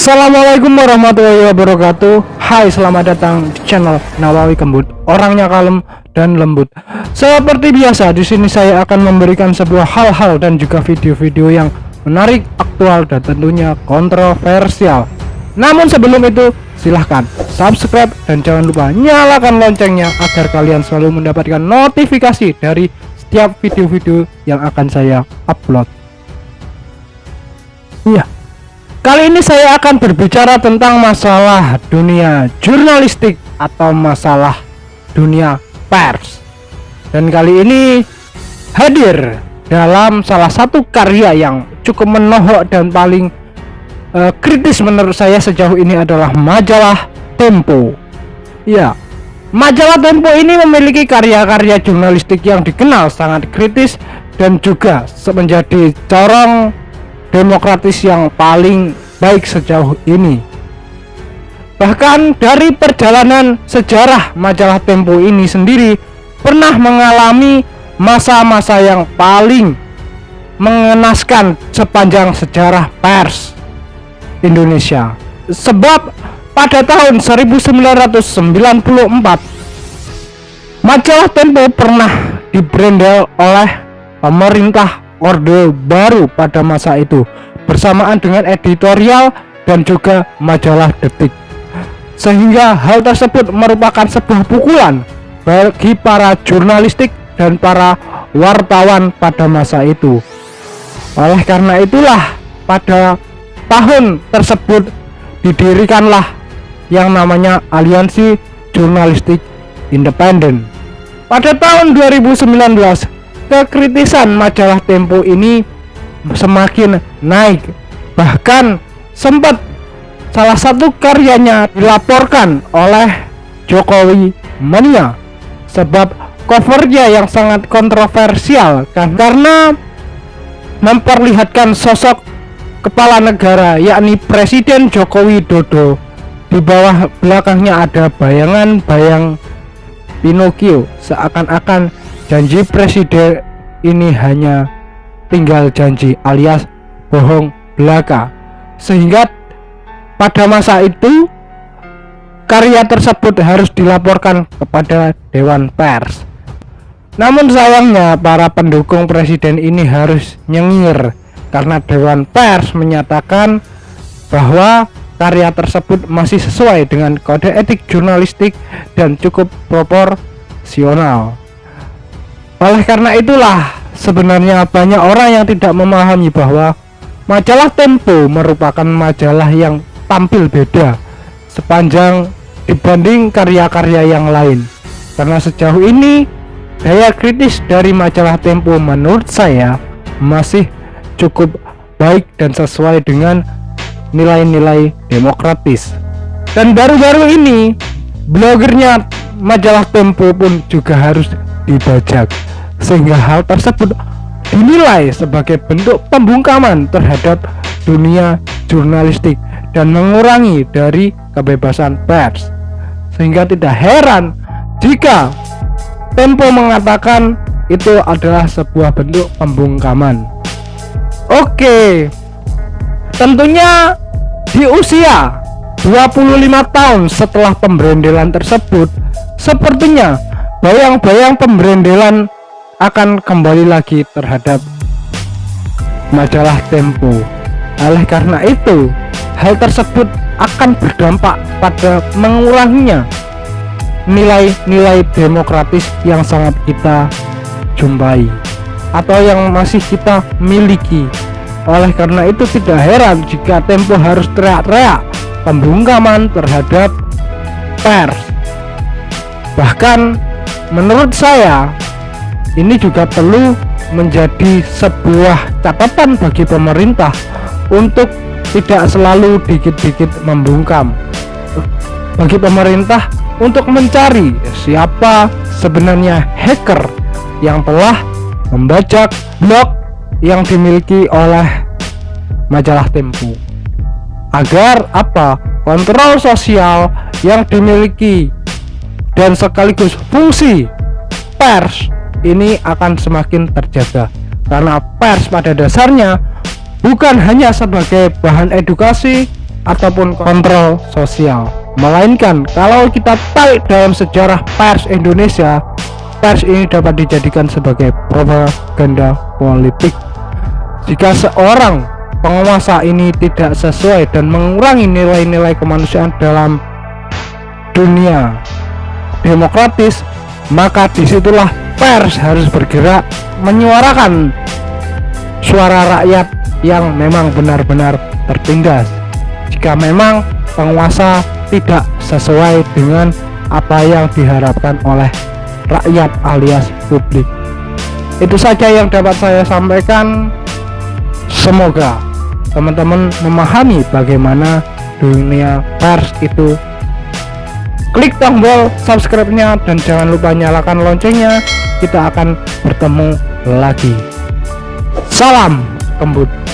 Assalamualaikum warahmatullahi wabarakatuh. Hai, selamat datang di channel Nawawi Kembut, orangnya kalem dan lembut. Seperti biasa, di sini saya akan memberikan sebuah hal-hal dan juga video-video yang menarik, aktual, dan tentunya kontroversial. Namun sebelum itu, silahkan subscribe dan jangan lupa nyalakan loncengnya agar kalian selalu mendapatkan notifikasi dari setiap video-video yang akan saya upload. Iya. Kali ini saya akan berbicara tentang masalah dunia jurnalistik atau masalah dunia pers. Dan kali ini hadir dalam salah satu karya yang cukup menohok dan paling kritis menurut saya sejauh ini adalah majalah Tempo. Ya, majalah Tempo ini memiliki karya-karya jurnalistik yang dikenal sangat kritis dan juga menjadi corong demokratis yang paling baik sejauh ini. Bahkan dari perjalanan sejarah majalah Tempo ini sendiri pernah mengalami masa-masa yang paling mengenaskan sepanjang sejarah pers Indonesia. Sebab pada tahun 1994 majalah Tempo pernah dibrandel oleh pemerintah Orde Baru pada masa itu, bersamaan dengan editorial dan juga majalah Detik, sehingga hal tersebut merupakan sebuah pukulan bagi para jurnalistik dan para wartawan pada masa itu. Oleh karena itulah pada tahun tersebut didirikanlah yang namanya Aliansi Jurnalistik Independen. Pada tahun 2019 kekritisan majalah Tempo ini semakin naik, bahkan sempat salah satu karyanya dilaporkan oleh Jokowi Mania sebab covernya yang sangat kontroversial karena memperlihatkan sosok kepala negara yakni Presiden Joko Widodo. Di bawah belakangnya ada bayangan-bayang Pinocchio, seakan-akan janji presiden ini hanya tinggal janji alias bohong belaka, sehingga pada masa itu karya tersebut harus dilaporkan kepada Dewan Pers. Namun sayangnya para pendukung presiden ini harus nyengir karena Dewan Pers menyatakan bahwa karya tersebut masih sesuai dengan kode etik jurnalistik dan cukup proporsional. Oleh karena itulah sebenarnya banyak orang yang tidak memahami bahwa majalah Tempo merupakan majalah yang tampil beda sepanjang dibanding karya-karya yang lain. Karena sejauh ini daya kritis dari majalah Tempo menurut saya masih cukup baik dan sesuai dengan nilai-nilai demokratis. Dan baru-baru ini blogernya majalah Tempo pun juga harus dibajak, sehingga hal tersebut dinilai sebagai bentuk pembungkaman terhadap dunia jurnalistik dan mengurangi dari kebebasan pers. Sehingga tidak heran jika Tempo mengatakan itu adalah sebuah bentuk pembungkaman. Oke, tentunya di usia 25 tahun setelah pembrandelan tersebut, sepertinya bayang-bayang pembrandelan akan kembali lagi terhadap majalah Tempo. Oleh karena itu, hal tersebut akan berdampak pada menguranginya nilai-nilai demokratis yang sangat kita jumpai atau yang masih kita miliki. Oleh karena itu tidak heran jika Tempo harus teriak-teriak pembungkaman terhadap pers. Bahkan menurut saya ini juga perlu menjadi sebuah catatan bagi pemerintah untuk tidak selalu dikit-dikit membungkam. Bagi pemerintah untuk mencari siapa sebenarnya hacker yang telah membajak blog yang dimiliki oleh majalah Tempo, agar kontrol sosial yang dimiliki dan sekaligus fungsi pers ini akan semakin terjaga. Karena pers pada dasarnya bukan hanya sebagai bahan edukasi, ataupun kontrol sosial. Melainkan kalau kita tarik dalam sejarah pers Indonesia, pers ini dapat dijadikan sebagai propaganda politik. Jika seorang penguasa ini tidak sesuai dan mengurangi nilai-nilai kemanusiaan dalam dunia demokratis, maka disitulah pers harus bergerak menyuarakan suara rakyat yang memang benar-benar tertindas. Jika memang penguasa tidak sesuai dengan apa yang diharapkan oleh rakyat alias publik. Itu saja yang dapat saya sampaikan. Semoga teman-teman memahami bagaimana dunia pers itu. Klik tombol subscribe-nya dan jangan lupa nyalakan loncengnya. Kita akan bertemu lagi. Salam kembut.